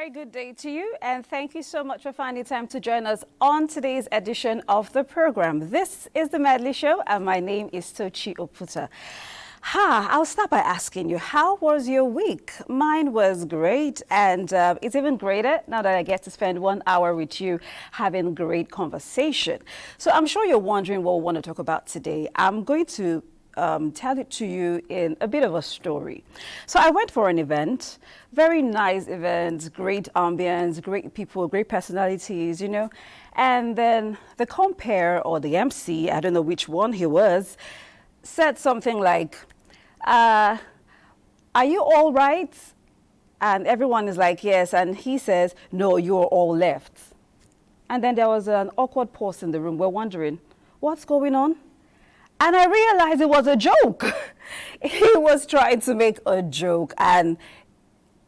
very good day to you, and thank you so much for finding time to join us on today's edition of the program. This is the Medley Show, and my name is Tochi Oputa. I'll start by asking you, how was your week? Mine was great, and it's even greater now that I get to spend 1 hour with you having great conversation. So I'm sure you're wondering what we want to talk about today. I'm going to tell it to you in a bit of a story. So I went for an event, very nice event, great ambience, great people, great personalities, you know. And then the Compere, or the MC, I don't know which one he was, said something like, are you all right? And everyone is like, yes. And he says, no, you're all left. And then there was an awkward pause in the room. We're wondering, what's going on? And I realized it was a joke. He was trying to make a joke, and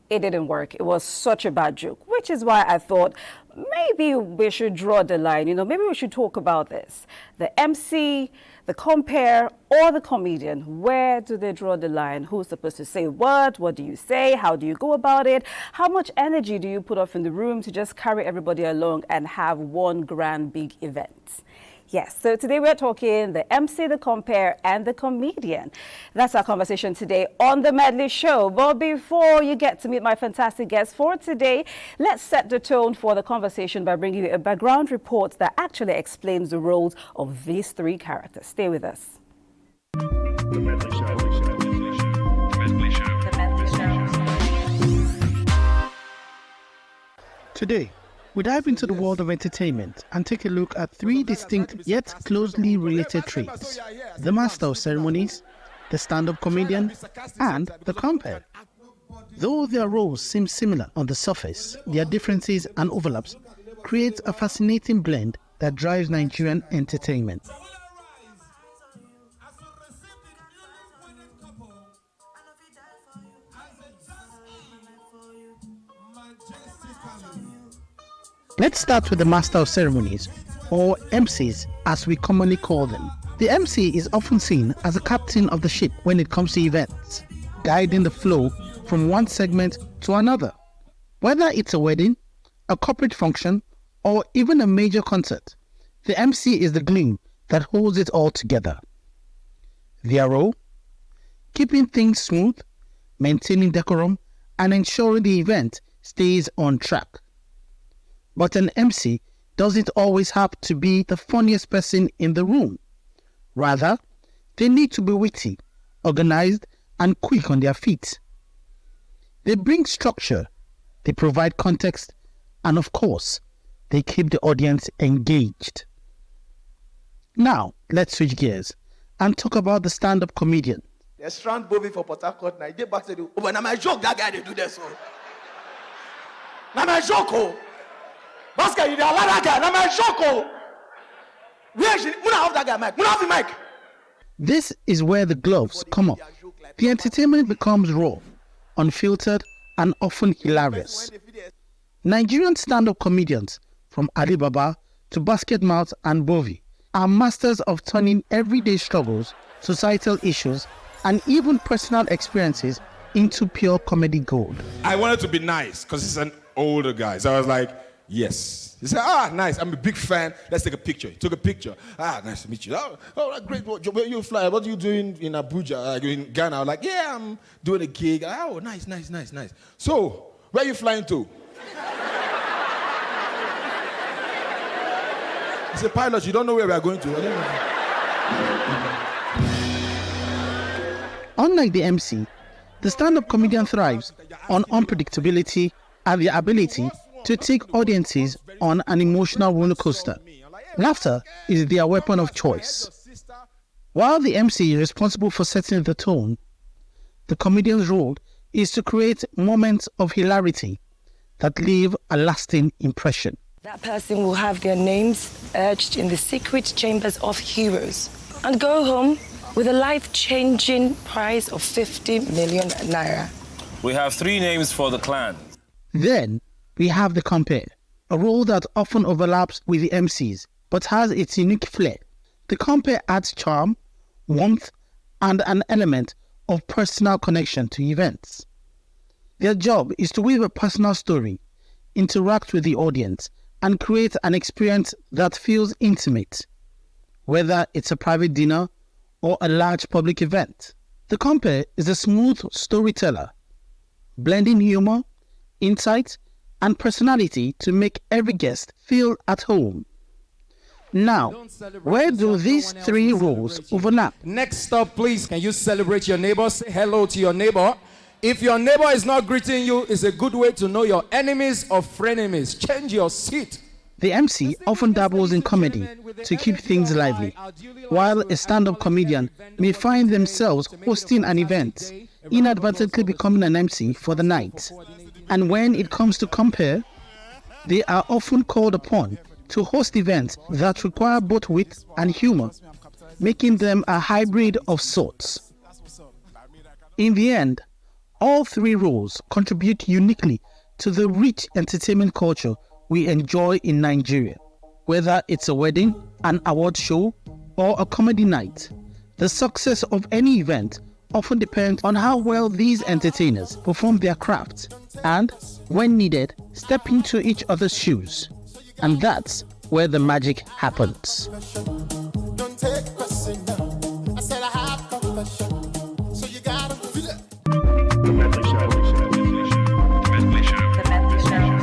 it didn't work. It was such a bad joke, which is why I thought maybe we should draw the line. You know, maybe we should talk about this. The MC, the Compere, or the comedian. Where do they draw the line? Who's supposed to say what? What do you say? How do you go about it? How much energy do you put off in the room to just carry everybody along and have one grand big event? Yes, so today we're talking the MC, the Compere, and the comedian. That's our conversation today on the Medley Show. But before you get to meet my fantastic guest for today, let's set the tone for the conversation by bringing you a background report that actually explains the roles of these three characters. Stay with us. The Medley Show. The Medley Show. The Medley Show. Today, we dive into the world of entertainment and take a look at three distinct yet closely related traits: the master of ceremonies, the stand-up comedian, and the compere. Though their roles seem similar on the surface, their differences and overlaps create a fascinating blend that drives Nigerian entertainment. Let's start with the Master of Ceremonies, or MCs as we commonly call them. The MC is often seen as a captain of the ship when it comes to events, guiding the flow from one segment to another. Whether it's a wedding, a corporate function, or even a major concert, the MC is the glue that holds it all together. Their role? Keeping things smooth, maintaining decorum, and ensuring the event stays on track. But an MC doesn't always have to be the funniest person in the room. Rather, they need to be witty, organized, and quick on their feet. They bring structure, they provide context, and of course, they keep the audience engaged. Now, let's switch gears and talk about the stand-up comedian. The strand moving for Port Harcourt, now I get back to the, but now my joke, that guy, they do this. Now my joke, oh. Basket, you allow that guy. Now my joke. Where should we have that guy, Mike? We have the mic. This is where the gloves come up. The entertainment becomes raw, unfiltered, and often hilarious. Nigerian stand-up comedians, from Alibaba to Basket Mouth and Bovi, are masters of turning everyday struggles, societal issues, and even personal experiences into pure comedy gold. I wanted to be nice because he's an older guy. So I was like, yes. He said, nice. I'm a big fan. Let's take a picture. He took a picture. Nice to meet you. Oh, great. Where you fly? What are you doing in Abuja? In Ghana? I was like, yeah, I'm doing a gig. Oh, nice. So, where are you flying to? He said, pilot, you don't know where we are going to. Unlike the MC, the stand-up comedian thrives on unpredictability and the ability to take audiences on an emotional roller coaster. Laughter is their weapon of choice. While the MC is responsible for setting the tone, the comedian's role is to create moments of hilarity that leave a lasting impression. That person will have their names etched in the secret chambers of heroes and go home with a life-changing prize of 50 million naira. We have 3 names for the clan. Then we have the compere, a role that often overlaps with the MCs, but has its unique flair. The compere adds charm, warmth, and an element of personal connection to events. Their job is to weave a personal story, interact with the audience and create an experience that feels intimate, whether it's a private dinner or a large public event. The Compere is a smooth storyteller, blending humor, insight, and personality to make every guest feel at home. Now, where do these three roles overlap? Next up, please, can you celebrate your neighbor? Say hello to your neighbor. If your neighbor is not greeting you, it's a good way to know your enemies or frenemies. Change your seat. The MC often dabbles in comedy to keep things lively, while a stand-up comedian may find themselves hosting an event, inadvertently becoming an MC for the night. And when it comes to Compere, they are often called upon to host events that require both wit and humor, making them a hybrid of sorts. In the end, all three roles contribute uniquely to the rich entertainment culture we enjoy in Nigeria. Whether it's a wedding, an award show, or a comedy night, the success of any event often depends on how well these entertainers perform their craft and, when needed, step into each other's shoes. And that's where the magic happens. Don't take personal. I said I have confession, so you gotta feel it. The Medley Show. The Medley Show.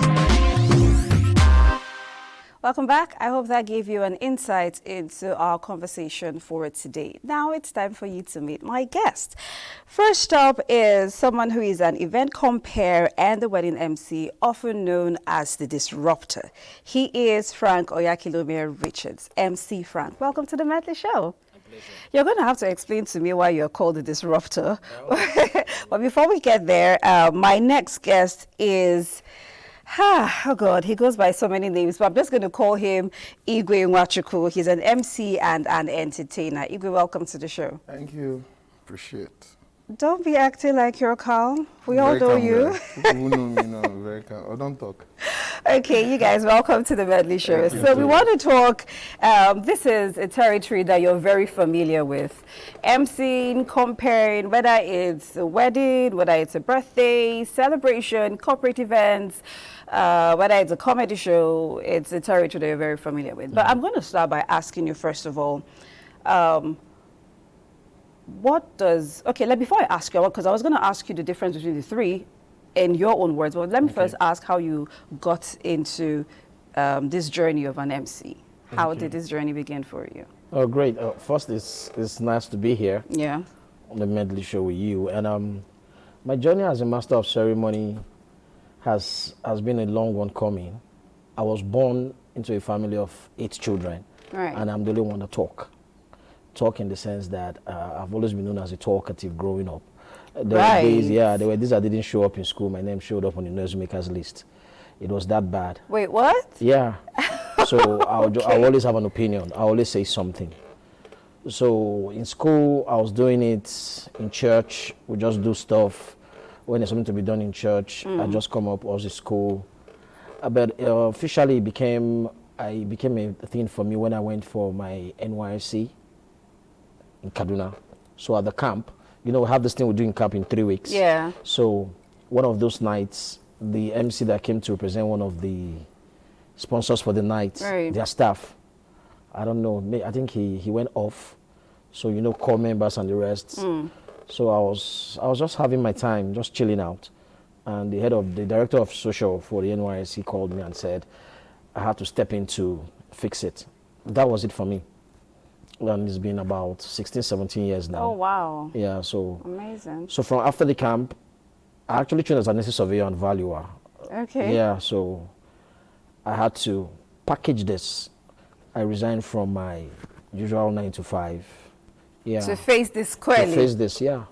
Welcome back. I hope that gave you an insight into our conversation for today. Now it's time for you to meet my guest. First up is someone who is an event compere and the wedding MC, often known as the Disruptor. He is Frank Oyakilome Richards, MC Frank. Welcome to the Medley Show. You're going to have to explain to me why you're called the Disruptor. But before we get there, my next guest is... oh God, he goes by so many names, but I'm just going to call him Igwe Nwachukwu. He's an MC and an entertainer. Igwe, welcome to the show. Thank you. Appreciate it. Don't be acting like you're calm. We all know you. People who know me know I'm very calm. Oh, don't talk. Okay, you guys, welcome to the Medley Show. So we want to talk, this is a territory that you're very familiar with. MCing, comparing, whether it's a wedding, whether it's a birthday, celebration, corporate events, whether it's a comedy show, it's a territory that you're very familiar with. But I'm going to start by asking you, first of all, before I ask you, because I was going to ask you the difference between the three in your own words, but let me first ask how you got into this journey of an MC. How did this journey begin for you? Oh, great. First, it's nice to be here. Yeah. On the Medley Show with you. And my journey as a master of ceremony has been a long one coming. I was born into a family of 8 children. Right. And I'm the only one to talk. Talk in the sense that I've always been known as a talkative growing up. There were days I didn't show up in school. My name showed up on the noisemakers list. It was that bad. Wait, what? Yeah. So I always have an opinion. I always say something. So in school, I was doing it. In church, we just do stuff. When there's something to be done in church, I just come up. I was in school. But officially, it became a thing for me when I went for my NYSC in Kaduna. So at the camp, we have this thing we do in camp in 3 weeks. Yeah. So one of those nights, the MC that came to represent one of the sponsors for the night, their staff, I don't know, I think he went off. So, core members and the rest. So I was just having my time, just chilling out. And the director of social for the NYSC called me and said, I had to step in to fix it. That was it for me. And it's been about 16, 17 years now. Oh, wow. Yeah, so. Amazing. So from after the camp, I actually trained as an assistant surveyor and valuer. Okay. Yeah, so I had to package this. I resigned from my usual 9 to 5. Yeah. To face this squarely. To face this, yeah.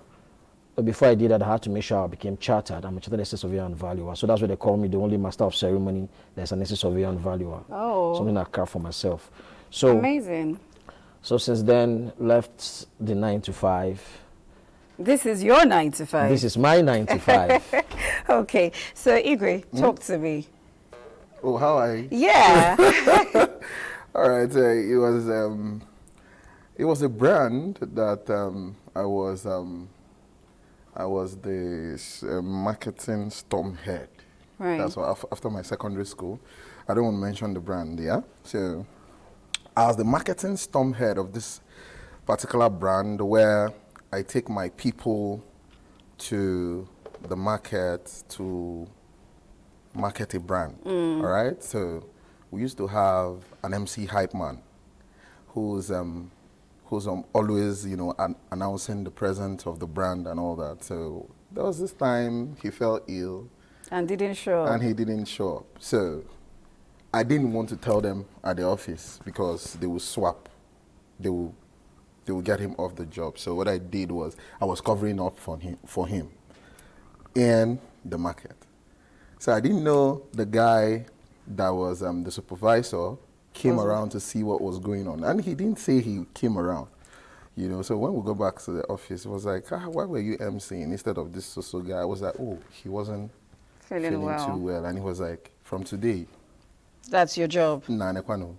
But before I did that, I had to make sure I became chartered. I'm a chartered assistant surveyor and valuer. So that's what they call me, the only master of ceremony that's an assistant surveyor and valuer. Oh. Something I craft for myself. So amazing. So since then, left the 9 to 5. This is your 9 to 5. This is my 9 to 5. Okay. So Igwe, talk to me. Oh, how I? Yeah. All right. It was a brand that I was the marketing storm head. Right. That's what, after my secondary school. I don't want to mention the brand, yeah? So I was the marketing storm head of this particular brand where I take my people to the market to market a brand, all right? So we used to have an MC hype man who's always, you know, announcing the presence of the brand and all that. So there was this time he fell ill. And didn't show up. And he didn't show up. So I didn't want to tell them at the office because they would swap. They will get him off the job. So what I did was I was covering up for him in the market. So I didn't know the guy that was the supervisor came around to see what was going on. And he didn't say he came around. You know, so when we go back to the office, it was like, why were you emceeing instead of this so guy? I was like, oh, he wasn't feeling too well. And he was like, from today. That's your job. Nah, nekwano.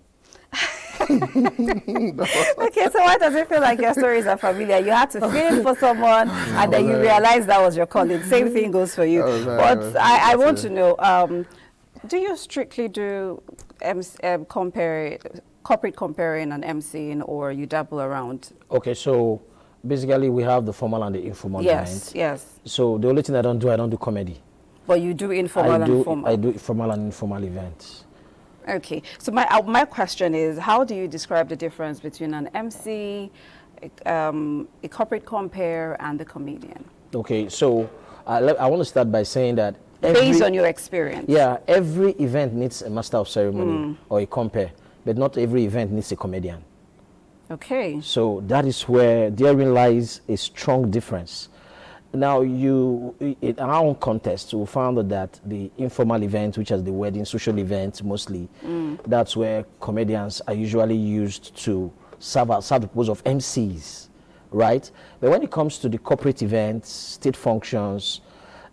Okay, so why does it feel like your stories are familiar? You had to feel it for someone, and then you realized that was your calling. Same thing goes for you. But I want to know, do you strictly do corporate comparing and emceeing, or you dabble around? Okay, so basically we have the formal and the informal events. Yes. So the only thing I don't do comedy. But you do informal and formal? I do formal and informal events. Okay, so my question is, how do you describe the difference between an MC, a corporate compare, and the comedian? Okay, so I want to start by saying that based on your experience. Yeah, every event needs a master of ceremony or a compare, but not every event needs a comedian. Okay. So that is where therein lies a strong difference. Now, in our own context, we found that the informal events, which is the wedding, social events mostly, that's where comedians are usually used to serve the purpose of MCs, right? But when it comes to the corporate events, state functions,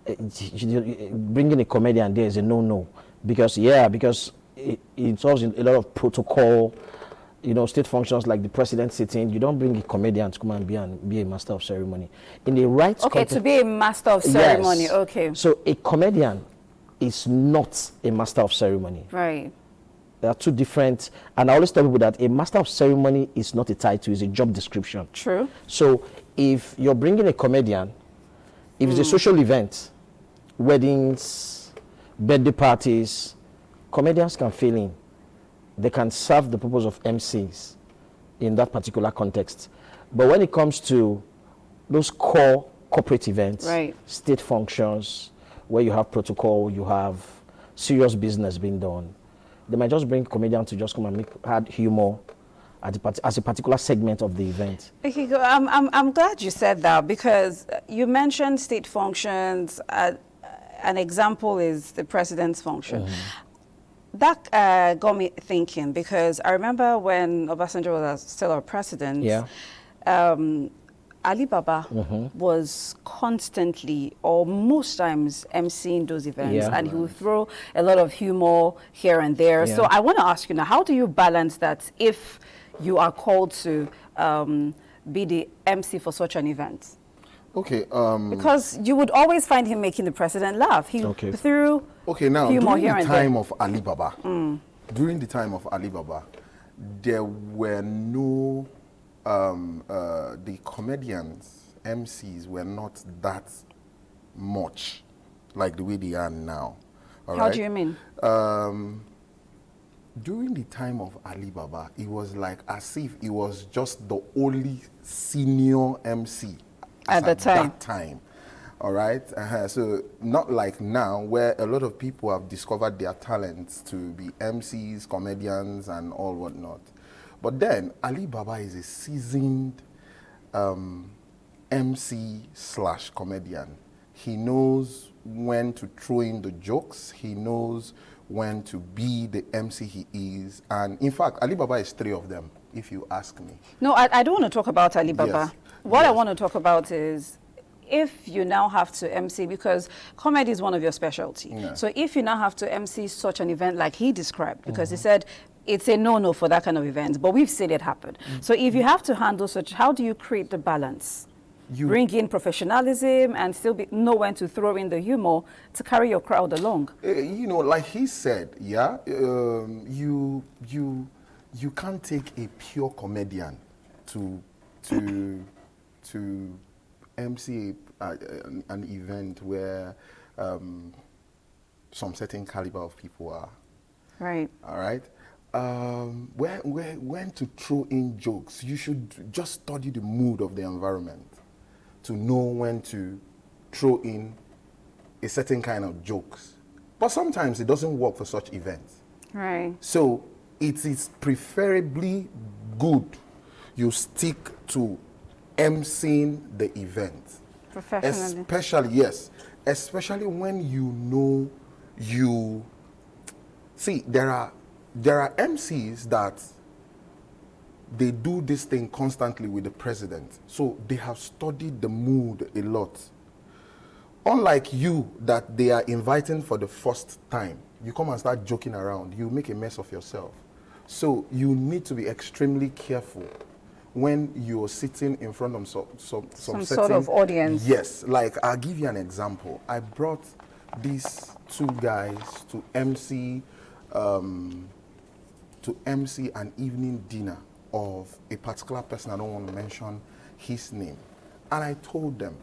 bringing a comedian there is a no-no. Because it involves a lot of protocol. You know, state functions like the president sitting, you don't bring a comedian to come and be a master of ceremony. In the right context, to be a master of ceremony, yes. Okay. So a comedian is not a master of ceremony. Right. There are two different, and I always tell people that a master of ceremony is not a title, it's a job description. True. So if you're bringing a comedian, if it's a social event, weddings, birthday parties, comedians can fill in. They can serve the purpose of MCs in that particular context. But when it comes to those core corporate events, right, state functions, where you have protocol, you have serious business being done, they might just bring comedians to just come and add humor as a particular segment of the event. Okay, I'm glad you said that, because you mentioned state functions. An example is the president's function. That got me thinking, because I remember when Obasanjo was still our president, Ali Baba was constantly, or most times, emceeing those events, and he would throw a lot of humor here and there. So I want to ask you now, how do you balance that if you are called to be the MC for such an event? Okay. Because you would always find him making the president laugh. He threw now, humor here during and the time there. of Ali Baba, during the time of Ali Baba, there were no, the comedians, MCs were not that much like the way they are now. How do you mean? During the time of Ali Baba, it was like as if it was just the only senior MC at that time. All right? So not like now, where a lot of people have discovered their talents to be MCs, comedians, and all whatnot. But then, Ali Baba is a seasoned MC/comedian. He knows when to throw in the jokes. He knows when to be the MC he is. And in fact, Ali Baba is three of them, if you ask me. No, I don't want to talk about Ali Baba. Yes. What I want to talk about is, if you now have to MC, because comedy is one of your specialty. So if you now have to MC such an event like he described, because he said it's a no-no for that kind of event, but we've seen it happen. So if you have to handle such, how do you create the balance? bring in professionalism and still know when to throw in the humor to carry your crowd along. You know, like he said, yeah, you can't take a pure comedian to MC an event where some certain caliber of people are. Right. All right. When to throw in jokes, you should just study the mood of the environment to know when to throw in a certain kind of jokes. But sometimes it doesn't work for such events. Right. So it is preferably good you stick to emceeing the event. Professionally. Especially when you know you... See, there are MCs that they do this thing constantly with the president. So they have studied the mood a lot. Unlike you that they are inviting for the first time, you come and start joking around, you make a mess of yourself. So you need to be extremely careful when you're sitting in front of some sort of audience. Yes, like I'll give you an example. I brought these two guys to MC an evening dinner of a particular person. I don't want to mention his name. And I told them,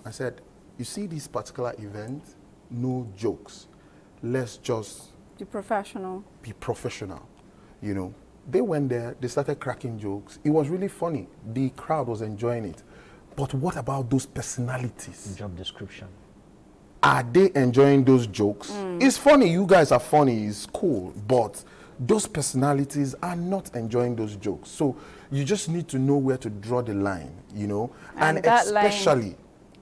I said, you see this particular event, no jokes. Let's just be professional. You know, they went there, they started cracking jokes. It was really funny. The crowd was enjoying it. But what about those personalities? Job description. Are they enjoying those jokes? It's funny, you guys are funny, it's cool, but those personalities are not enjoying those jokes. So you just need to know where to draw the line, you know? And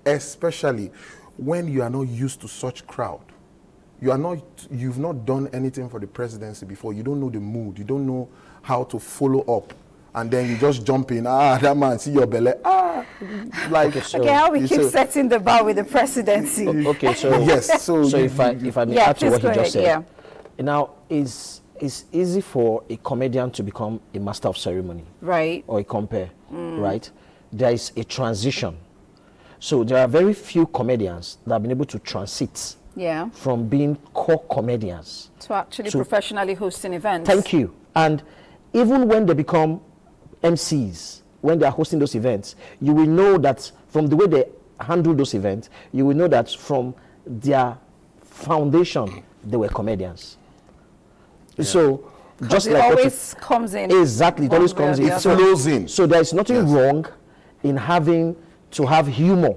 especially when you are not used to such crowd. You've not done anything for the presidency before. You don't know the mood. You don't know how to follow up. And then you just jump in, that man, see your belly, like. Okay, how we keep setting the bar with the presidency. Okay, so yes, so if I may add to what he just said. Yeah. Now, it's easy for a comedian to become a master of ceremony, right, or a compere, right? There is a transition. So there are very few comedians that have been able to transit from being core comedians to actually professionally hosting events. Thank you. And even when they become MCs, when they are hosting those events, you will know that from the way they handle those events, you will know that from their foundation, they were comedians. Yeah. So just like always comes in. Exactly, it always comes in. It flows in. So there is nothing wrong in having to have humor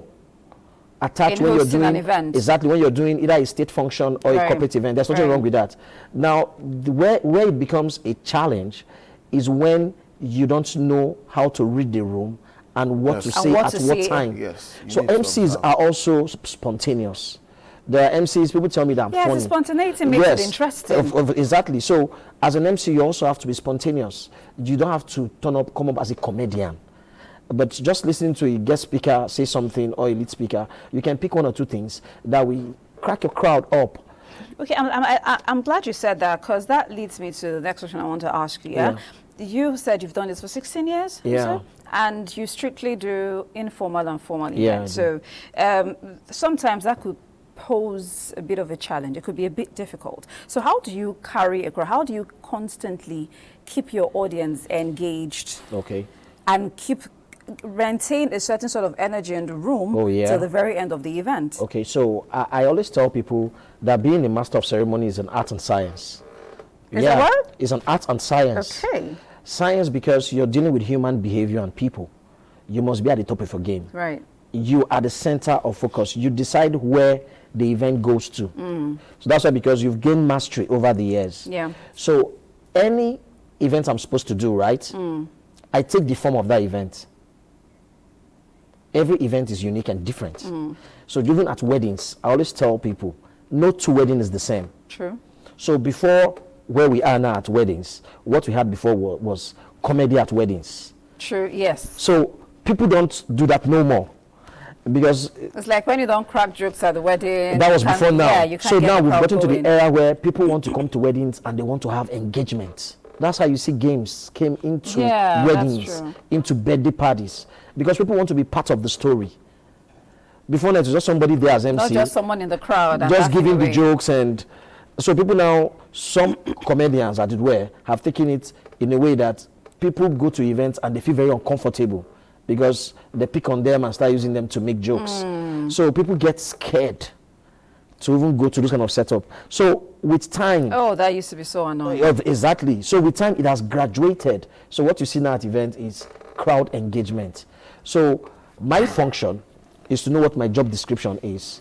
attached when you're doing an event. Exactly, when you're doing either a state function or a corporate event. There's nothing wrong with that. Now, where it becomes a challenge is when you don't know how to read the room and what to say at what time. Yes, so MCs are also spontaneous. There are MCs, people tell me that I'm funny. Yes, spontaneity makes it interesting. Exactly. So as an MC, you also have to be spontaneous. You don't have to come up as a comedian. But just listening to a guest speaker say something or a lead speaker, you can pick one or two things that will crack your crowd up. Okay, I'm glad you said that, because that leads me to the next question I want to ask you. Yeah? You said you've done this for 16 years. Yeah. And you strictly do informal and formal events. So sometimes that could pose a bit of a challenge. It could be a bit difficult. So how do you carry a crowd? How do you constantly keep your audience engaged? Okay. And maintain a certain sort of energy in the room till the very end of the event? Okay, so I always tell people that being a master of ceremony is an art and science. Is it what? It's an art and science. Okay. Science, because you're dealing with human behavior and people. You must be at the top of your game. Right. You are the center of focus. You decide where the event goes to. So that's why, because you've gained mastery over the years. Yeah. So any event I'm supposed to do, right? I take the form of that event. Every event is unique and different. So even at weddings, I always tell people, no two weddings is the same. True. So before where we are now at weddings, what we had before was comedy at weddings. True, yes. So people don't do that no more. Because it's like when you don't crack jokes at the wedding. That was before now. Yeah, you can't so now we've gotten to going. the era where people want to come to weddings and they want to have engagement. That's how you see games came into Yeah, weddings, that's true. into birthday parties, because people want to be part of the story. Before that, it was just somebody there as MC. Not just someone in the crowd. and Just laughing giving the away. jokes, and so people now, some comedians, as it were, have taken it in a way that people go to events and they feel very uncomfortable because they pick on them and start using them to make jokes. So people get scared to even go to this kind of setup. So with time, Oh, that used to be so annoying. exactly. So with time, it has graduated. So what you see now at event is crowd engagement. So my function is to know what my job description is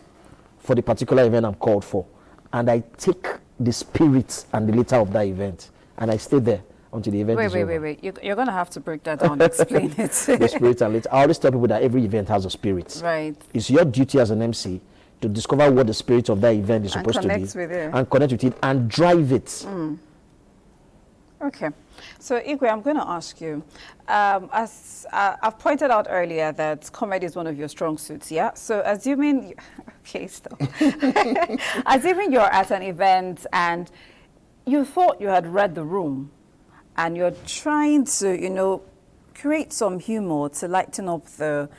for the particular event I'm called for, and I take the spirit and the letter of that event, and I stay there until the event is over. Wait. You're going to have to break that down. Explain it. The spirit and letter. I always tell people that every event has a spirit. Right. It's your duty as an MC to discover what the spirit of that event is And supposed to be, connect with it. and connect with it, and drive it. Okay. So, Igwe, I'm going to ask you, as I've pointed out earlier that comedy is one of your strong suits, yeah? So, assuming, okay, stop. Assuming you're at an event and you thought you had read the room and you're trying to, create some humor to lighten up the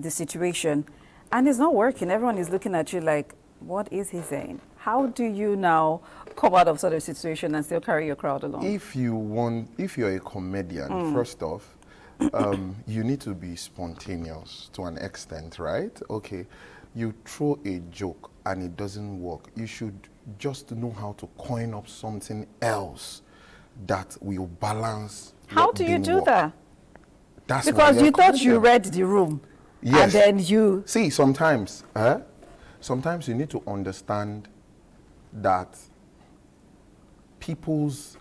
situation, and it's not working. Everyone is looking at you like, what is he saying? How do you now come out of sort of situation and still carry your crowd along? If you're a comedian, first off, you need to be spontaneous to an extent, right? Okay, you throw a joke and it doesn't work. You should just know how to coin up something else that will balance. How do you do that? That's because why you're you a thought you comedian. read the room. Yes. And then you... See, sometimes you need to understand that people's...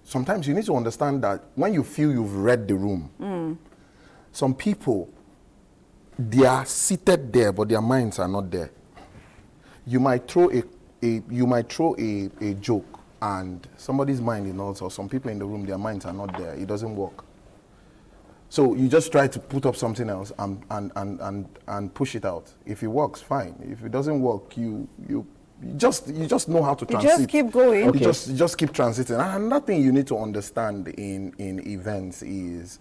sometimes you need to understand that when you feel you've read the room, some people, they are seated there, but their minds are not there. You might throw a joke, and somebody's mind is not, or some people in the room, their minds are not there. It doesn't work. So you just try to put up something else and push it out. If it works, fine. If it doesn't work, you just know how to transit. You just keep going. You just keep transiting. And another thing you need to understand in events is,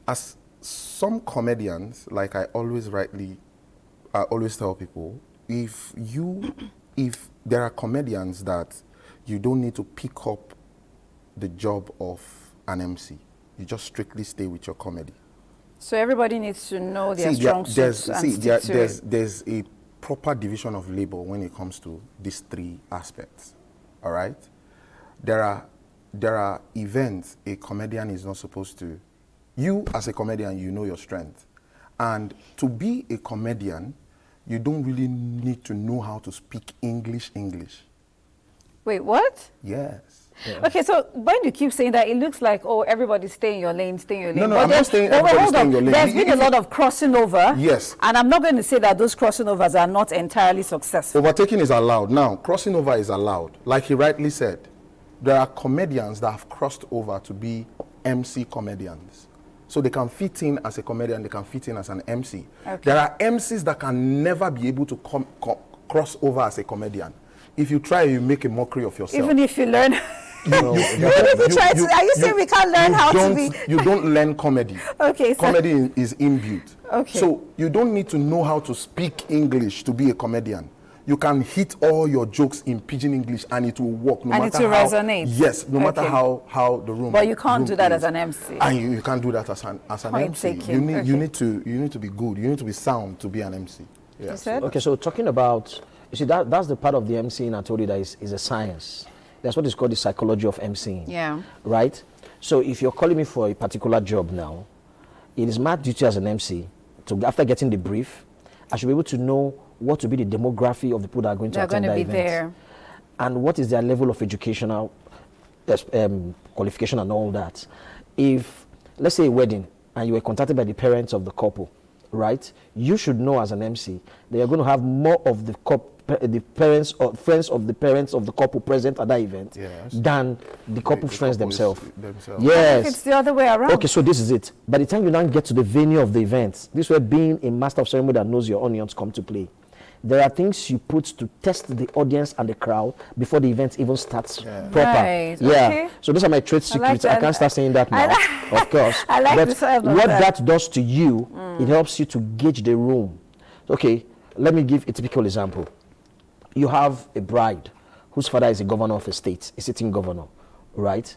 as some comedians, like I always tell people, if there are comedians that you don't need to pick up the job of an MC. You just strictly stay with your comedy. So everybody needs to know their strong suits and stick to it. There's a proper division of labor when it comes to these three aspects. All right? There are events a comedian is not supposed to. You as a comedian, you know your strength. And to be a comedian, you don't really need to know how to speak English. Wait, what? Yes. Yeah. Okay, so when you keep saying that, it looks like, oh, everybody stay in your lane, stay in your lane. No, I'm not saying everybody stay in your lane. There's been a lot of crossing over. Yes. And I'm not going to say that those crossing overs are not entirely successful. Overtaking is allowed. Now, crossing over is allowed. Like he rightly said, there are comedians that have crossed over to be MC comedians. So they can fit in as a comedian, they can fit in as an MC. Okay. There are MCs that can never be able to cross over as a comedian. If you try, you make a mockery of yourself. Even if you learn... Are you saying we can't learn how to be... You don't learn comedy. Okay, so... Comedy is inbuilt. Okay. So you don't need to know how to speak English to be a comedian. You can hit all your jokes in pidgin English and it will work. No and matter it will how, resonate. Yes, no matter how the room. But you can't do that is. as an MC. And you can't do that as an Point MC. taken. You need to be good. You need to be sound to be an MC. Yeah, You said? Okay, so talking about, you see, that's the part of the MCing I told you that is a science. That's what is called the psychology of MCing. Yeah. Right? So if you're calling me for a particular job now, it is my duty as an MC to, after getting the brief, I should be able to know what to be the demography of the people that are going to attend that event. There. And what is their level of educational qualification and all that. If, let's say a wedding, and you were contacted by the parents of the couple, right? You should know as an MC that you're going to have more of the parents or friends of the parents of the couple present at that event than the couple's friends themselves. Yes. It's the other way around. Okay, so this is it. By the time you now get to the venue of the event, this is where being a master of ceremony that knows your onions come to play. There are things you put to test the audience and the crowd before the event even starts proper. Right, Yeah. okay. So those are my trade secrets. I can't start saying that now, of course. I like but the sound of what that. that does to you, it helps you to gauge the room. Okay, let me give a typical example. You have a bride whose father is a governor of a state, a sitting governor, right?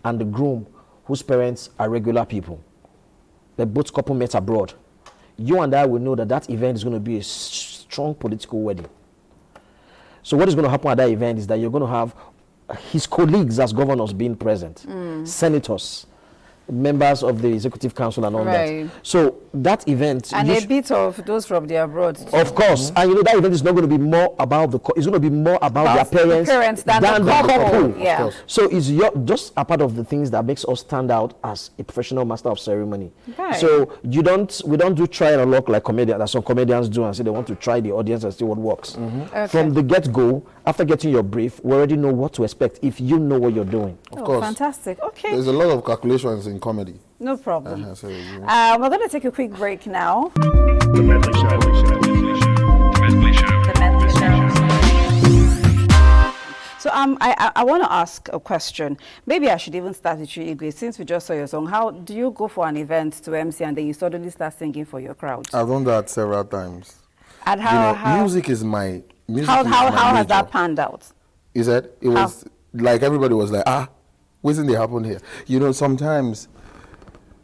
And the groom whose parents are regular people. The both couple met abroad. You and I will know that that event is going to be a strong political wedding. So what is going to happen at that event is that you're going to have his colleagues as governors being present, senators, members of the executive council and all that. So that event, and a bit of those from the abroad too. of course, and you know that event is not going to be more about it's going to be more about their parents than the couple. Yeah. So it's just a part of the things that makes us stand out as a professional master of ceremony. Right. So we don't do try and luck like comedians, that some comedians do and say they want to try the audience and see what works. Okay. From the get-go, after getting your brief, we already know what to expect if you know what you're doing. Of course. Fantastic. Okay. There's a lot of calculations in comedy. No problem. So we're going to take a quick break now. The Medley Show. The Medley Show. So I want to ask a question. Maybe I should even start with you, Igwe. Since we just saw your song, how do you go for an event to MC and then you suddenly start singing for your crowd? I've done that several times. And how music is my music. How is my has major. that panned out? Is that it was like everybody was like, what's in the happen here? You know, sometimes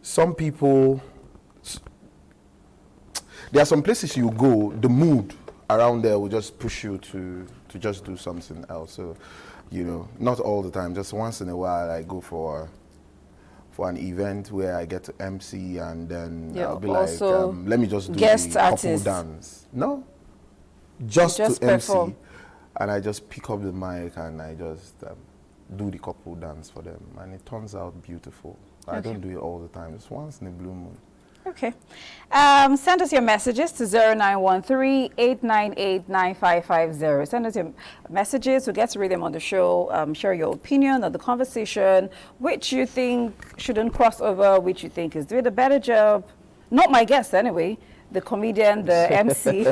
some people, there are some places you go, the mood around there will just push you to just do something else. So, you know, not all the time, just once in a while I go for an event where I get to MC and then I'll be like, let me just do guest the couple artist. dance. No, just to perform. MC. And I just pick up the mic and I just do the couple dance for them. And it turns out beautiful. I don't do it all the time. It's once in a blue moon. Okay. Send us your messages to 0913-898-9550. Send us your messages. We'll get to read them on the show. Share your opinion on the conversation. Which you think shouldn't cross over, which you think is doing a better job. Not my guest, anyway. The comedian, the MC,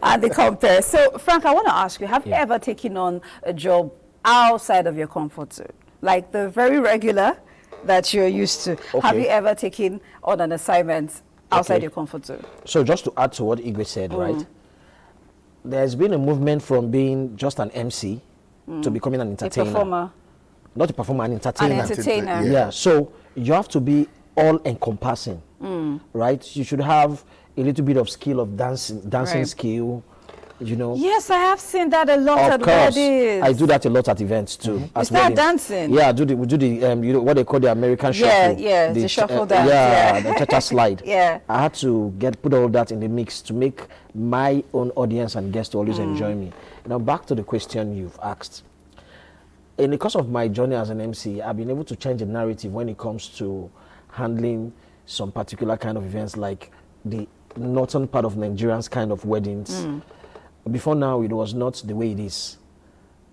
and the Compere. So, Frank, I want to ask you, have you ever taken on a job outside of your comfort zone? Like the very regular that you're used to. Okay. Have you ever taken on an assignment outside your comfort zone? So just to add to what Igwe said, right? There's been a movement from being just an MC to becoming an entertainer. A performer. Not a performer, an entertainer. An entertainer. Yeah. So you have to be all-encompassing, right? You should have a little bit of skill of dancing skill, you know. Yes, I have seen that a lot at Of course, weddings. I do that a lot at events too. You start dancing? Yeah, we do the you know what they call the American shuffle. Yeah, the shuffle dance. The cha-cha slide. Yeah. I had to put all that in the mix to make my own audience and guests always enjoy me. Now back to the question you've asked. In the course of my journey as an MC, I've been able to change the narrative when it comes to handling some particular kind of events like the northern part of Nigerians kind of weddings. Before now, it was not the way it is,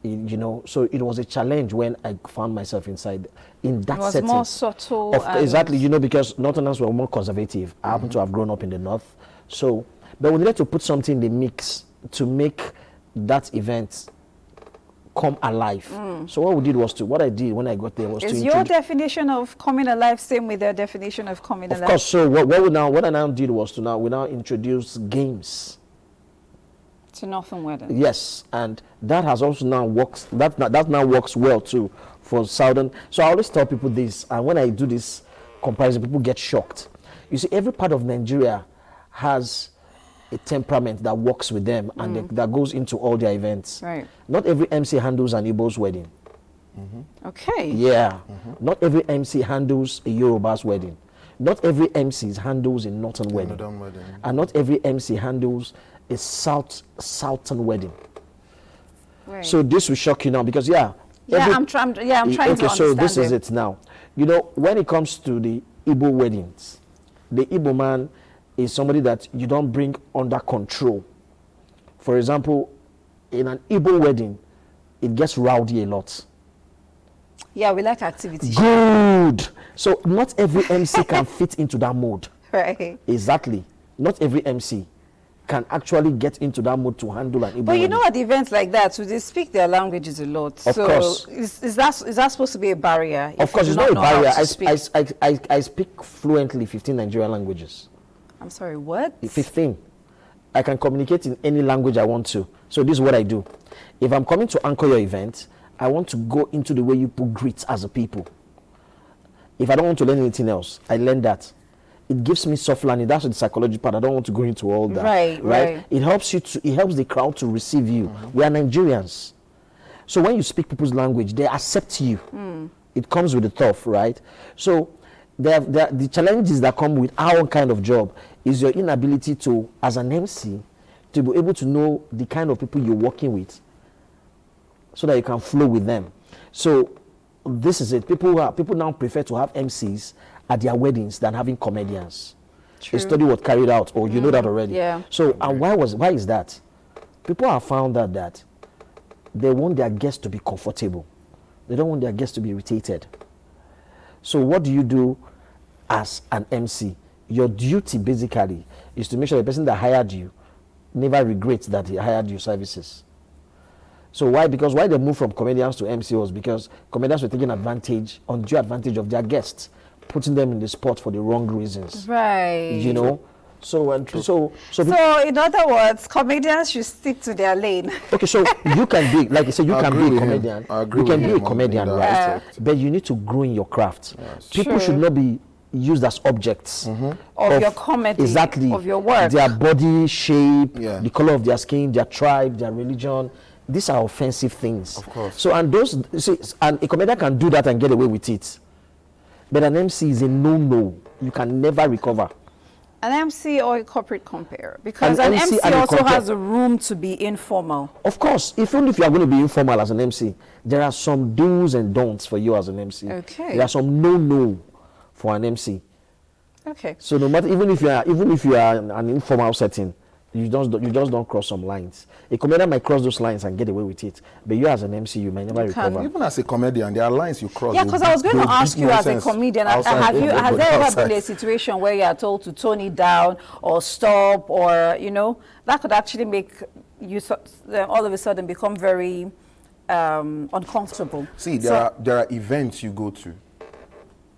you know. So it was a challenge when I found myself in that setting. It was more subtle. Exactly, you know, because Northerners were more conservative. I happen to have grown up in the north. So, but we needed to put something in the mix to make that event come alive. So what I did when I got there was Is your definition of coming alive same with their definition of coming alive? Of course. So what I now did was we now introduce games to Northern weddings. Yes, and that has also now works. That now works well too for Southern. So I always tell people this, and when I do this comparison, people get shocked. You see, every part of Nigeria has a temperament that works with them and that goes into all their events. Right. Not every MC handles an Igbo's wedding. Okay. Yeah. Not every MC handles a Yoruba's wedding. Not every MC handles a Northern wedding. And not every MC handles a Southern wedding. Right. So this will shock you now because I'm trying to understand. Okay, so this is it now. You know, when it comes to the Igbo weddings, the Igbo man is somebody that you don't bring under control. For example, in an Igbo wedding, it gets rowdy a lot. Yeah, we like activity. Good. So not every MC can fit into that mode. Right. Exactly. Not every MC can actually get into that mood to handle an Igbo But you wedding. know, at events like that, so they speak their languages a lot. Of course. Is that supposed to be a barrier? Of if course, you it's do not a know how barrier. to speak? I speak fluently 15 Nigerian languages. I'm sorry, what? 15. I can communicate in any language I want to. So this is what I do. If I'm coming to anchor your event, I want to go into the way you people greet as a people. If I don't want to learn anything else, I learn that. It gives me soft learning. That's the psychology part. I don't want to go into all that. Right. It helps it helps the crowd to receive you. We are Nigerians. So when you speak people's language, they accept you. It comes with the tough, right? So the challenges that come with our kind of job is your inability to, as an MC, to be able to know the kind of people you're working with so that you can flow with them. So this is it. People now prefer to have MCs at their weddings than having comedians. True. A study was carried out, or you know that already. Yeah. So and why is that? People have found out that they want their guests to be comfortable. They don't want their guests to be irritated. So what do you do as an MC? Your duty basically is to make sure the person that hired you never regrets that he hired your services. So why? Because why they moved from comedians to MC was because comedians were taking undue advantage of their guests, putting them in the spot for the wrong reasons. Right. You know? So in other words, comedians should stick to their lane. okay, so you can be, like I said, you I can agree be a with him. comedian. I agree You can with be a him on comedian, that right? aspect. But you need to grow in your craft. People True. should not be used as objects Of your comedy, exactly, of your work. Their body shape, Yeah. the color of their skin, their tribe, their religion. These are offensive things. Of course. So and a comedian can do that and get away with it. But an MC is a no-no. You can never recover. An MC or a corporate compere, because an MC MC and a also compere. has a room to be informal. Of course, even if you are going to be informal as an MC, there are some do's and don'ts for you as an MC. Okay. There are some no for an MC. Okay. So no matter, even if you are in an informal setting, you just don't cross some lines. A comedian might cross those lines and get away with it, but you as an MC, you might never recover. Even as a comedian, there are lines you cross. Yeah, because I was going to ask you as a comedian, has there ever been a situation where you are told to tone it down or stop, or that could actually make you all of a sudden become very uncomfortable? See, there are events you go to,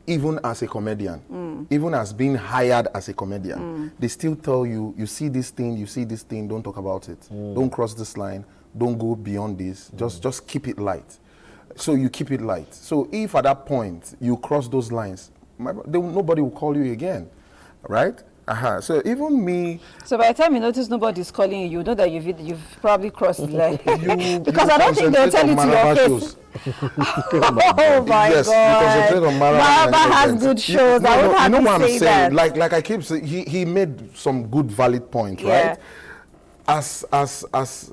even as a comedian, even as being hired as a comedian, they still tell you, you see this thing, don't talk about it. Don't cross this line, don't go beyond this, just keep it light. So you keep it light. So if at that point you cross those lines, nobody will call you again, right? So even me... So by the time you notice nobody's calling you, you know that you've probably crossed the line. Because I don't think they'll tell it to your face. Oh my God. Maraba has good shows. I would have to say that. Like I keep saying, he made some good valid points, right? As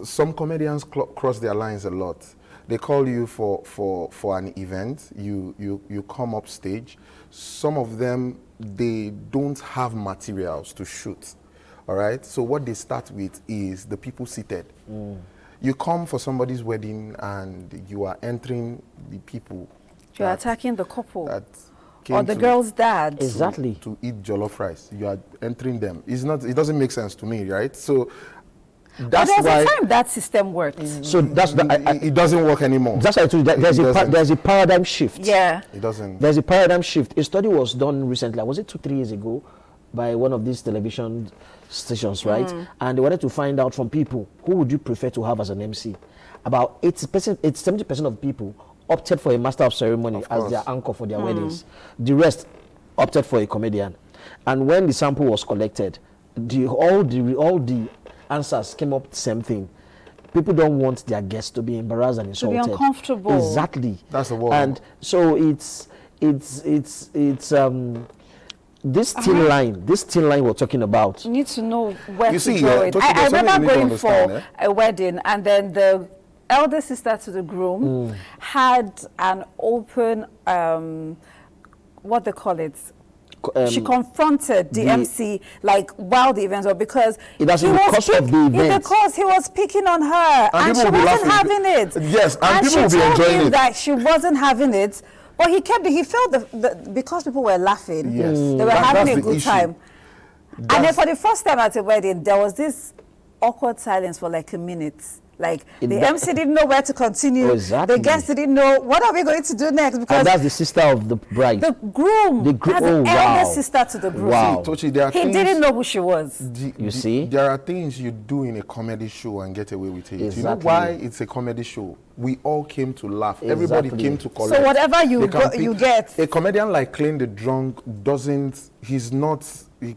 some comedians cross their lines a lot. They call you for an event. You come up stage. Some of them, they don't have materials to shoot. All right. So what they start with is the people seated. You come for somebody's wedding and you are entering the people. You're attacking the couple. Or the girl's dad. Exactly. To eat jollof rice. You are entering them. It doesn't make sense to me, right? So that's but why there's a time that system works. So that's it doesn't work anymore. That's why I told you that there's a paradigm shift. Yeah. It doesn't. There's a paradigm shift. A study was done recently. Was it 2-3 years ago? By one of these television stations, right? And they wanted to find out from people, who would you prefer to have as an MC? About 70% of people opted for a master of ceremony as their anchor for their weddings. The rest opted for a comedian. And when the sample was collected, all the answers came up the same thing. People don't want their guests to be embarrassed and insulted. To be uncomfortable. Exactly. That's the word. And so it's this thin line we're talking about. You need to know where to go. I remember going for a wedding, and then the elder sister to the groom had an open, what they call it? She confronted the MC while the events were, because of the event. Because he was picking on her and she wasn't having it. Yes, and people will be enjoying it. She told him that she wasn't having it. But he felt because people were laughing, they were having a good time. And then for the first time at a wedding, there was this awkward silence for like a minute. Like the MC didn't know where to continue. Oh, exactly. The guests didn't know what are we going to do next, because and that's the sister of the bride. The groom. That's an elder sister to the groom. Wow. Tochi, He didn't know who she was. You see? There are things you do in a comedy show and get away with it. Exactly. You know why it's a comedy show? We all came to laugh. Everybody came to collect. So whatever you get. A comedian like Clean the Drunk doesn't, he's not what's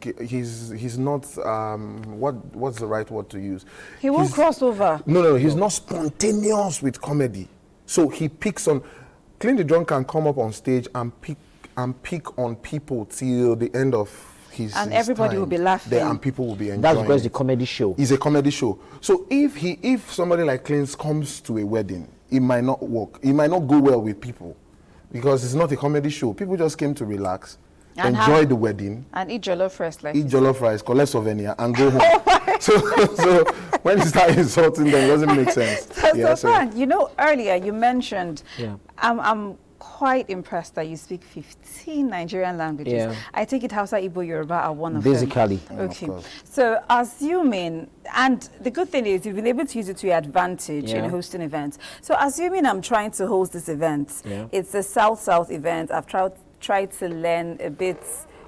the right word to use? He won't cross over. No, he's not spontaneous with comedy. So he picks on, Clean the Drunk can come up on stage and pick on people till the end of his everybody time will be laughing. there, and people will be enjoying. That's because it's a comedy show. It's a comedy show. So if somebody like Cleans comes to a wedding, it might not work. It might not go well with people because it's not a comedy show. People just came to relax, and enjoy the wedding, and eat jollof rice, eat jollof rice, collect souvenir, and go home. so when you start insulting them, it doesn't make sense. Frank, you know, earlier you mentioned, I'm quite impressed that you speak 15 Nigerian languages. Yeah. I take it Hausa, Igbo, Yoruba are one of Basically. them. Okay. So assuming, and the good thing is you've been able to use it to your advantage in hosting events. So assuming I'm trying to host this event, it's a South-South event. I've tried to learn a bit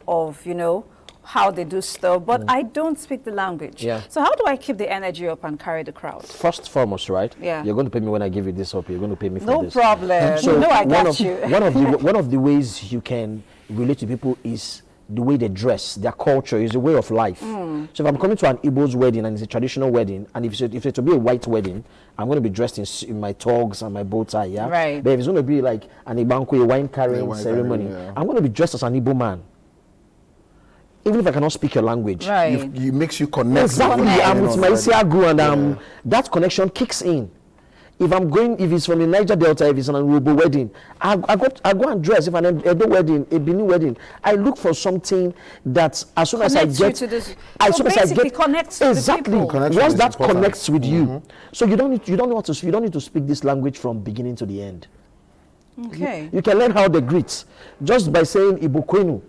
of, you know, how they do stuff, but I don't speak the language. So how do I keep the energy up and carry the crowd? First foremost, right? Yeah. You're going to pay me when I give you this up. You're going to pay me for this. No problem. So you know I got you. one of the ways you can relate to people is the way they dress, their culture, is a way of life. So if I'm coming to an Igbo's wedding and it's a traditional wedding, and if it's to be a white wedding, I'm going to be dressed in my togs and my bow tie, Right. But if it's going to be like an Ibanku, a wine carrying ceremony, I'm going to be dressed as an Igbo man. Even if I cannot speak your language, it makes you connect. Exactly, I'm with my Isiagu, and that connection kicks in. If it's from the Niger Delta, if it's an Urobo wedding, I go and dress. If an Edo wedding, a Benin wedding, I look for something that as soon as I get, connects to exactly. the people. Once that connects with you, so you don't need to speak this language from beginning to the end. Okay. You can learn how they greet just by saying Ibukwenu.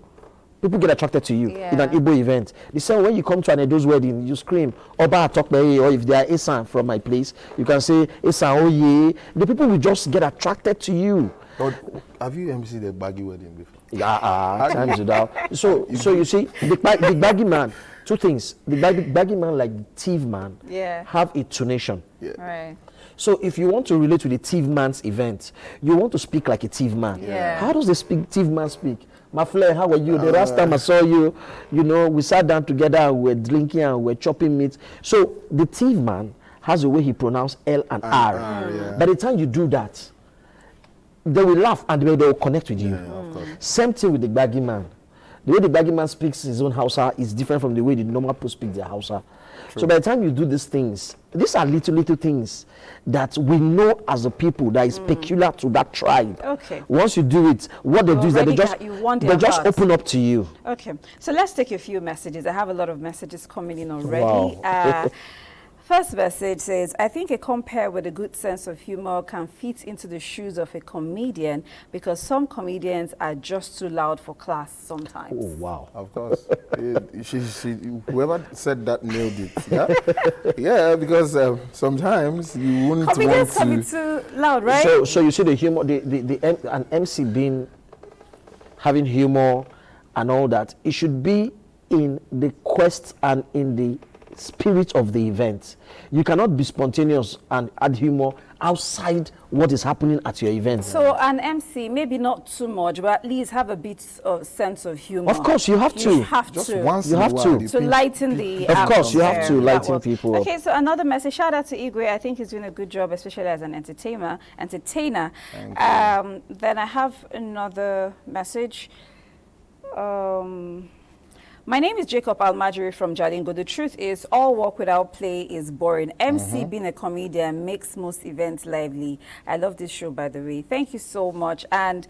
People get attracted to you in an Igbo event. The same when you come to an Edo's wedding, you scream, Oba Atokbe, or if they are Esan from my place, you can say, Esan Oye. The people will just get attracted to you. But have you emceed the baggy wedding before? Yeah, times without. So you see, the baggy man, two things. The baggy man, like the thief man, have a tonation. Right. So if you want to relate to the thief man's event, you want to speak like a thief man. How does the thief man speak? My friend, how are you? The last time I saw you, you know, we sat down together and we're drinking and we're chopping meat. So the thief man has a way he pronounces L and R. By the time you do that, they will laugh and they will connect with you. Same thing with the baggy man. The way the baggy man speaks his own Hausa is different from the way the normal people speak their Hausa. So by the time you do these things, these are little things that we know as a people that is peculiar to that tribe. Okay. Once you do it, what they do is that they just open up to you. Okay. So let's take a few messages. I have a lot of messages coming in already. Wow. First message says, I think a compere with a good sense of humor can fit into the shoes of a comedian because some comedians are just too loud for class sometimes. Oh, wow. Of course. Whoever said that nailed it. Yeah, because sometimes you wouldn't comedians want to... Comedians can be too loud, right? So you see the humor, an MC having humor and all that, it should be in the quest and in the spirit of the event. You cannot be spontaneous and add humor outside what is happening at your event. So an MC, maybe not too much, but at least have a bit of sense of humor. Of course, you have to. You have Just to. once you in have a while, to. To lighten the Of course, you have to lighten people up. Okay, so another message. Shout out to Igwe. I think he's doing a good job, especially as an entertainer. Then I have another message. My name is Jacob Almajiri from Jalingo. The truth is, all work without play is boring. MC being a comedian makes most events lively. I love this show, by the way. Thank you so much. And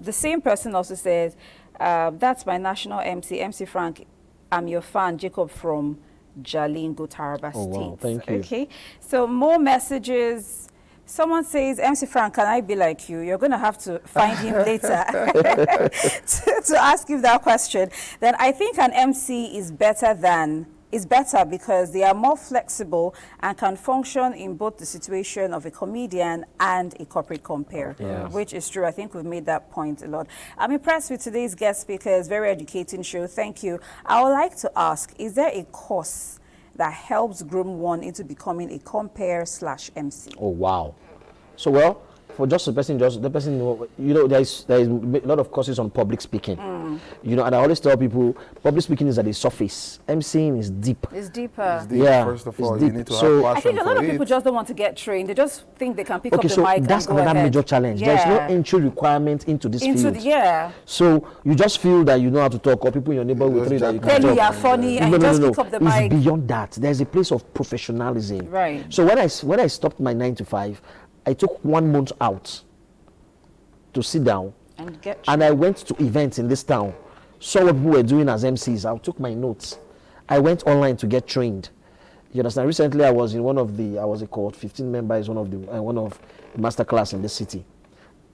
the same person also says, that's my national MC, MC Frank. I'm your fan, Jacob from Jalingo, Taraba State. Wow, thank you. Okay, so more messages. Someone says, MC Frank, can I be like you? You're going to have to find him later to ask him that question. Then I think an MC is better than is better because they are more flexible and can function in both the situation of a comedian and a corporate compere, which is true. I think we've made that point a lot. I'm impressed with today's guest speakers. Very educating show. Thank you. I would like to ask, is there a course that helps groom one into becoming a compere/MC? Oh, wow. So, well, for just the person, you know, there is a lot of courses on public speaking. You know, and I always tell people, public speaking is at the surface. MCing is deep. It's deeper. It's deep. First of all, you need to have passion I think a lot of for people it. just don't want to get trained. They just think they can pick up the so mic that's and go another ahead. major challenge. There's no entry requirement into this field. So you just feel that you know how to talk, or people in your neighborhood that you can talk. You are funny and you just pick up the mic. It's beyond that. There's a place of professionalism. Right. So when I stopped my 9 to 5, I took 1 month out to sit down, and I went to events in this town, saw what people were doing as MCs. I took my notes. I went online to get trained. You understand? Recently, I was in one of the, I was a cohort, 15 members, one of the master class in the city.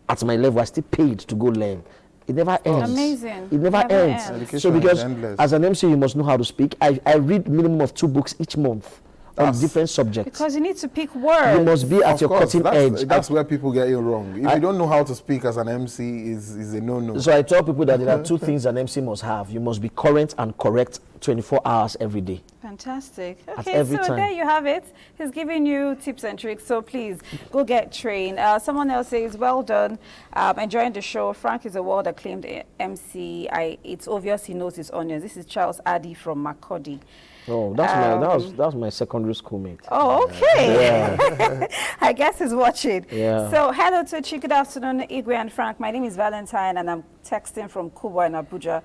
At my level, I still paid to go learn. It never ends. Amazing. It never ends. So because as an MC, you must know how to speak. I read minimum of 2 books each month on different subjects. Because you need to pick words. You must be at your cutting edge. That's where people get it wrong. If you don't know how to speak as an MC, is a no-no. So I tell people that there are 2 things an MC must have. You must be current and correct 24 hours every day. Fantastic. At Okay, every so time. there you have it. He's giving you tips and tricks, so please go get trained. Someone else says, well done, enjoying the show. Frank is a world-acclaimed MC. It's obvious he knows his onions. This is Charles Addy from Makurdi. Oh, that was my secondary schoolmate. Oh, okay. Yeah. I guess he's watching. Yeah. So, hello to you. Good afternoon, Igwe and Frank. My name is Valentine, and I'm texting from Kubwa in Abuja.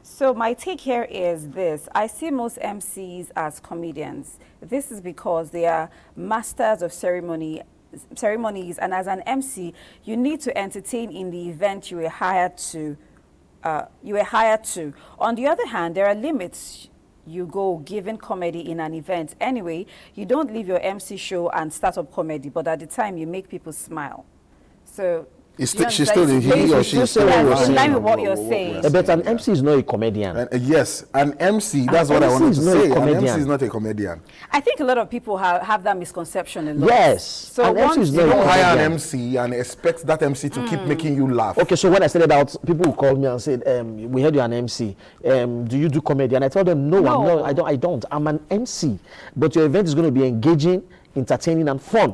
So, my take here is this. I see most MCs as comedians. This is because they are masters of ceremonies, and as an MC, you need to entertain in the event you were hired to. On the other hand, there are limits. You go giving comedy in an event. Anyway, you don't leave your MC show and start up comedy, but at the time you make people smile. So She's still in line with what you're saying. But an MC is not a comedian. Yes, an MC, that's what I wanted to say. An MC is not a comedian. I think a lot of people have that misconception a lot. Yes. So an MC is not you don't hire an MC and expect that MC to keep making you laugh. Okay, so when I started out, people would call me and said, we heard you're an MC. Do you do comedy? And I told them, no, I don't. I'm an MC. But your event is going to be engaging, entertaining, and fun.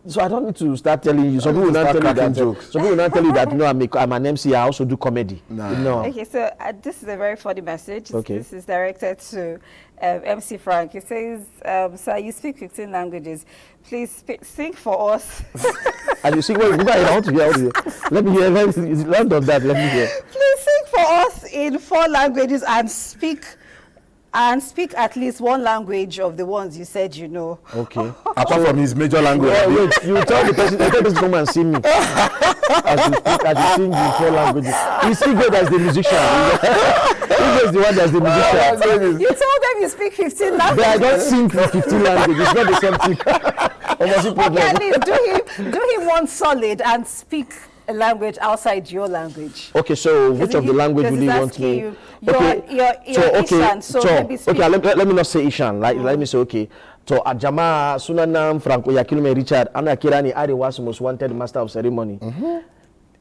So I don't need to start telling you. Some people will not tell you that. Some people will not tell you that. No, I'm an MC. I also do comedy. No. Okay, so this is a very funny message. Okay. This is directed to MC Frank. It says, "Sir, you speak 15 languages. Please sing for us." And you sing well. I want to hear audio. Let me hear. Land on that. Let me hear. Please sing for us in 4 languages and speak at least 1 language of the ones you said you know. Okay. Apart from his major language. Wait, you tell the person to come and see me. as you sing in 4 languages. You sing good as the musician. He is the one that's the musician. You told them you speak 15 languages. But I don't sing 15 languages. It's not the same thing. Okay, at least do him one solid and speak a language outside your language. Okay, so which of the language will you want me? You're Ishan, so maybe speak. Okay, let me not say Ishan. Let me say, okay. So Ajama Sunanam Franco Yakilume Richard Anakirani Ari was most wanted master of ceremony.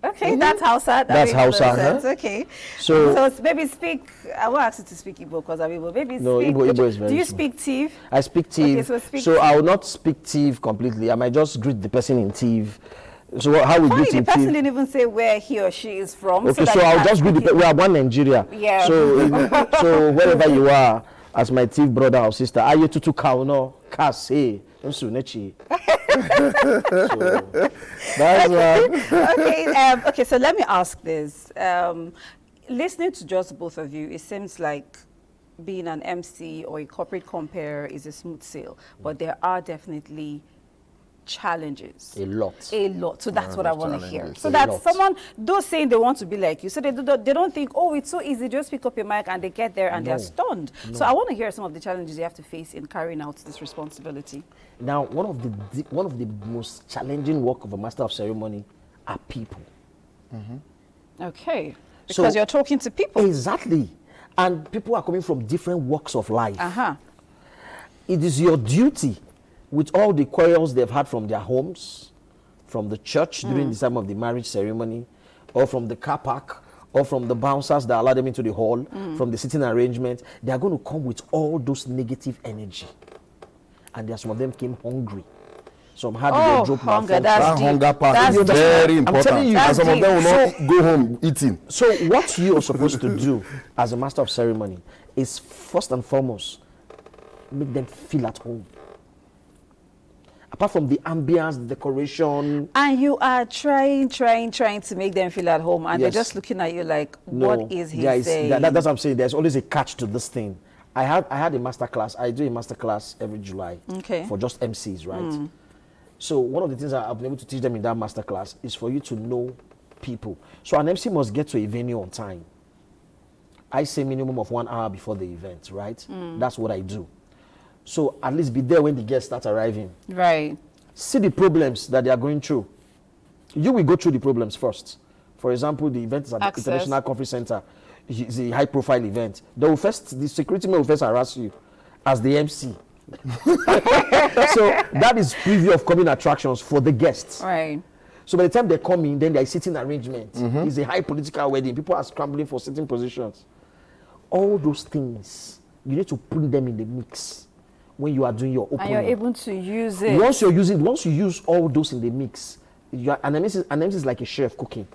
Okay, that's Hausa. That's Hausa. Okay. So maybe speak. I will ask you to speak Igbo because I'm Igbo. Maybe no, speak. Igbo is very Do you small. speak Tiv? I speak Tiv. Okay, so I will not speak Tiv completely. I might just greet the person in Tiv. So how would you the person didn't even say where he or she is from. Okay, so I'll just greet the person. We are one Nigeria. Yeah. So wherever you are, as my Tiv brother or sister, aye tutu kauno kase nsu nechi. That's one. Okay, so let me ask this. Listening to just both of you, it seems like being an MC or a corporate compere is a smooth sail, but there are definitely challenges. A lot. So that's what I want to hear. So that someone, those saying they want to be like you, so they don't think, oh, it's so easy, just pick up your mic and they get there and they're stunned. No. So I want to hear some of the challenges you have to face in carrying out this responsibility. Now, one of the most challenging work of a master of ceremony are people. Okay. Because you're talking to people. Exactly. And people are coming from different walks of life. It is your duty, with all the quarrels they've had from their homes, from the church during the time of the marriage ceremony, or from the car park, or from the bouncers that allow them into the hall, from the sitting arrangement. They are going to come with all those negative energy. And there are some of them came hungry. Some had their job hunger, That hunger part is very important. I'm telling you, and some of them will not go home eating. So what you are supposed to do as a master of ceremony is first and foremost, make them feel at home. Apart from the ambience, the decoration. And you are trying to make them feel at home, and they're just looking at you like, what is he saying? That's what I'm saying. There's always a catch to this thing. I had a master class. I do a master class every July for just MCs, right? So one of the things I've been able to teach them in that master class is for you to know people. So an MC must get to a venue on time. I say minimum of 1 hour before the event, right? That's what I do. So at least be there when the guests start arriving. Right. See the problems that they are going through. You will go through the problems first. For example, the event is at the International Conference Center. It's a high-profile event. The security men will first harass you as the MC. So that is preview of coming attractions for the guests. Right. So by the time they come in, then there is sitting arrangement. It's a high political wedding. People are scrambling for sitting positions. All those things, you need to put them in the mix when you are doing your opening. And you're able to use it. Once you use all those in the mix, an MC is like a chef cooking.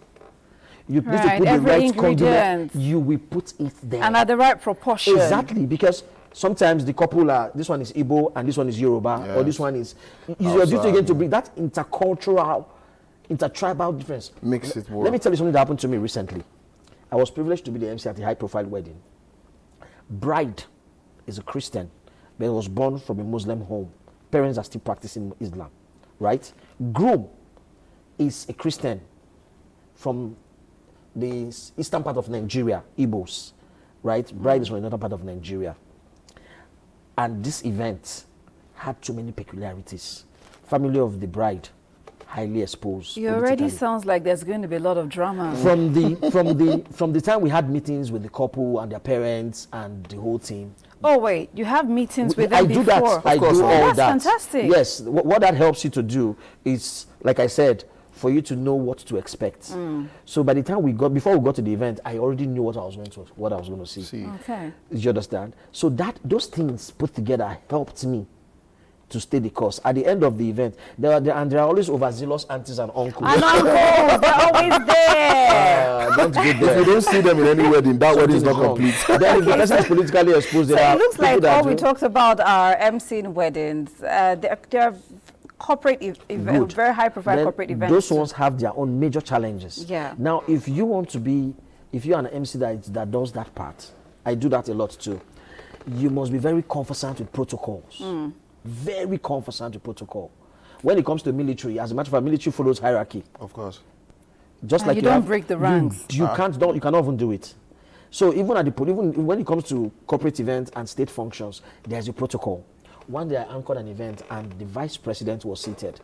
You need to put the right condiment. You will put it there. And at the right proportion. Exactly, because sometimes the couple are, this one is Igbo and this one is Yoruba, or this one is your duty again to bring that intercultural, intertribal difference. Makes it work. Let me tell you something that happened to me recently. I was privileged to be the MC at a high-profile wedding. Bride is a Christian, but was born from a Muslim home. Parents are still practicing Islam, right? Groom is a Christian from the eastern part of Nigeria, Igbos, right? Bride is from another part of Nigeria. And this event had too many peculiarities. Family of the bride, highly exposed. It already sounds like there's going to be a lot of drama. From the time we had meetings with the couple and their parents and the whole team. Oh wait, you have meetings with them before? I do all that. That's fantastic. Yes, what that helps you to do is, like I said, for you to know what to expect. So by the time before we got to the event, I already knew what I was going to see. Okay. You understand? So those things put together helped me to stay the course. At the end of the event, there are always overzealous aunties and uncles. And uncles, they're always there. Don't get there. If you don't see them in any wedding, that wedding is not complete. Then if the person is politically exposed, so it looks like all we talked about are emceeing weddings. They're corporate events, very high-profile corporate events. Those ones have their own major challenges. Yeah. Now, if you're an MC that does that part, I do that a lot too. You must be very conversant with protocols. Very conversant with protocol. When it comes to military, as a matter of fact, military follows hierarchy. Of course. Just like you don't break the ranks. You cannot even do it. So even when it comes to corporate events and state functions, there's a protocol. One day I anchored an event and the vice president was seated,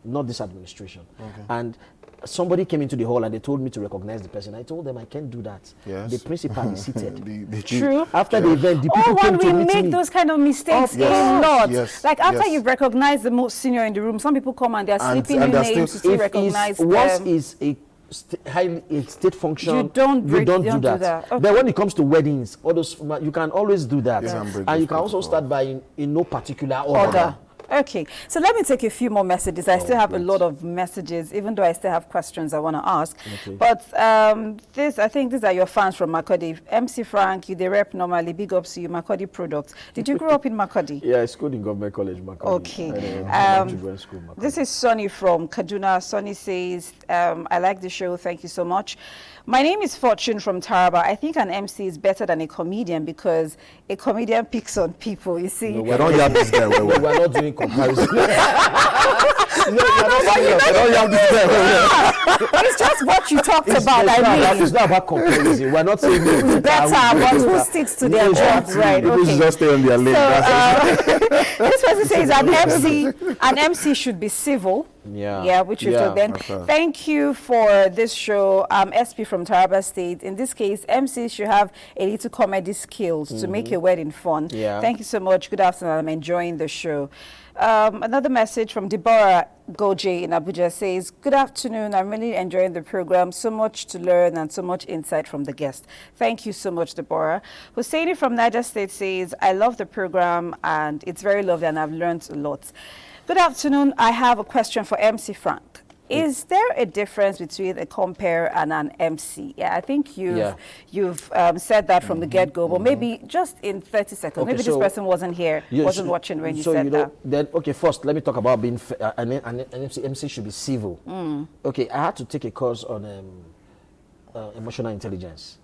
not this administration. Okay. And somebody came into the hall and they told me to recognize the person. I told them I can't do that. Yes. The principal is seated. True. After the event, the people came to meet me. We make those kind of mistakes a lot. Yes. Like after you've recognized the most senior in the room, some people come and they're sleeping in names to still recognize them. Once is a state function, you don't do that. Okay. Then when it comes to weddings, all those, you can always do that. Yes. And you can also start by in no particular order. Okay, so let me take a few more messages. I still have a lot of messages, even though I still have questions I want to ask. Okay. But I think these are your fans from Makurdi. MC Frank, they rep normally. Big ups to you, Makurdi products. Did you grow up in Makurdi? Yeah, I schooled in Government College, Makurdi. Okay. This is Sonny from Kaduna. Sonny says, I like the show. Thank you so much. My name is Fortune from Taraba. I think an MC is better than a comedian because a comedian picks on people, you see. No, we don't have this guy. We're not doing comparison. It's just what you talked about. It's not about comparison. We're not saying it's better, but who sticks to their job, right? People should just stay on their lane. This person says an MC should be civil, Yeah, which is good then. Thank you for this show, SP from Taraba State. In this case, MCs should have a little comedy skills to make your wedding fun. Yeah. Thank you so much. Good afternoon. I'm enjoying the show. Another message from Deborah Goje in Abuja says, good afternoon. I'm really enjoying the program. So much to learn and so much insight from the guest. Thank you so much, Deborah. Husseini from Niger State says, I love the program and it's very lovely and I've learned a lot. Good afternoon. I have a question for MC Frank. Is there a difference between a compere and an MC? Yeah, I think you've said that from the get-go, but maybe just in 30 seconds. Okay, maybe this person wasn't here, wasn't watching when you said that. Then, okay, first, let me talk about being an MC should be civil. Okay, I had to take a course on emotional intelligence,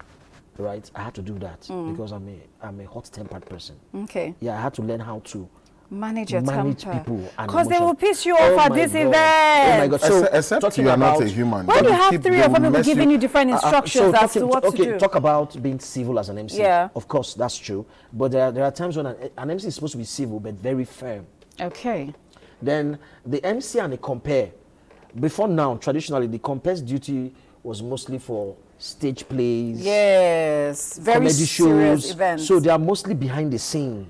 right? I had to do that because I'm a hot-tempered person. Okay. Yeah, I had to learn how to manage your people, because they will piss you off at this event. Oh my God! So except you are not a human. When you have 3 of them, will be giving you different instructions as to what to do. Talk about being civil as an MC. Yeah. Of course, that's true. But there are times when an MC is supposed to be civil but very firm. Okay. Then the MC and the compere. Before now, traditionally, the compere's duty was mostly for stage plays. Yes. Very comedy serious shows. events. So they are mostly behind the scene.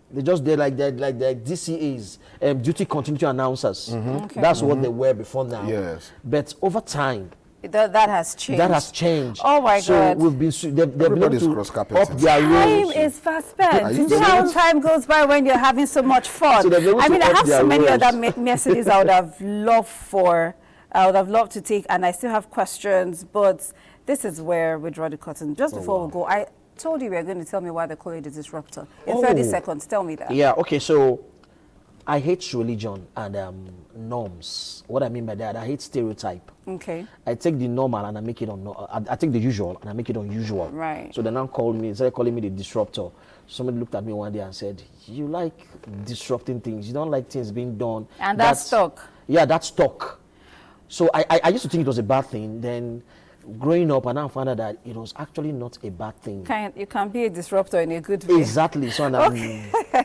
They just did like the DCAs, duty continuity announcers. Okay. That's what they were before now. Yes. But over time, that has changed. That has changed. Oh my God! So we've been they've been able to up their time roles. is fast spent. You see how time goes by when you're having so much fun. So I mean, I have so many other messages I would have loved to take, and I still have questions. But this is where we draw the curtain. Just before we go, I told you we were going to tell me why they call it a disruptor. In 30 seconds, tell me that. Yeah, okay, so I hate religion and norms. What I mean by that, I hate stereotype. Okay. I take the normal and I make it I take the usual and I make it unusual. Right. So they now started calling me the disruptor. Somebody looked at me one day and said, you like disrupting things. You don't like things being done. And that's stuck. Yeah, that's stuck. So I used to think it was a bad thing. Then growing up, and I found out that it was actually not a bad thing. You can be a disruptor in a good way. Exactly. So,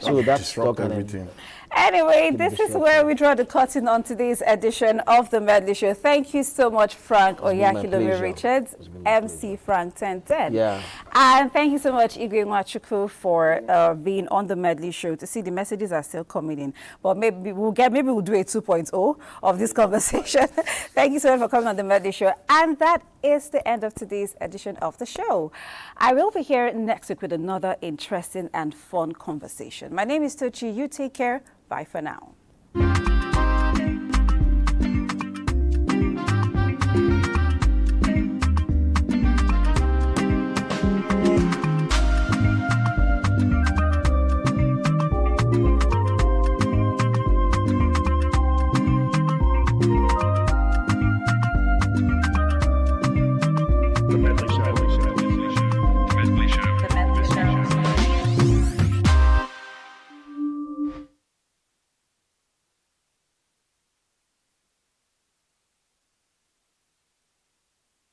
so that's disrupt everything. Anyway, this is where we draw the curtain on today's edition of the Medley Show. Thank you so much, Frank Oyakilome Richards, MC Frank 1010. Yeah. And thank you so much, Igwe Nwachukwu, for being on the Medley Show. To see the messages are still coming in, but maybe we'll do a 2.0 of this conversation. Thank you so much for coming on the Medley Show. And that is the end of today's edition of the show. I will be here next week with another interesting and fun conversation. My name is Tochi. You take care. Bye for now.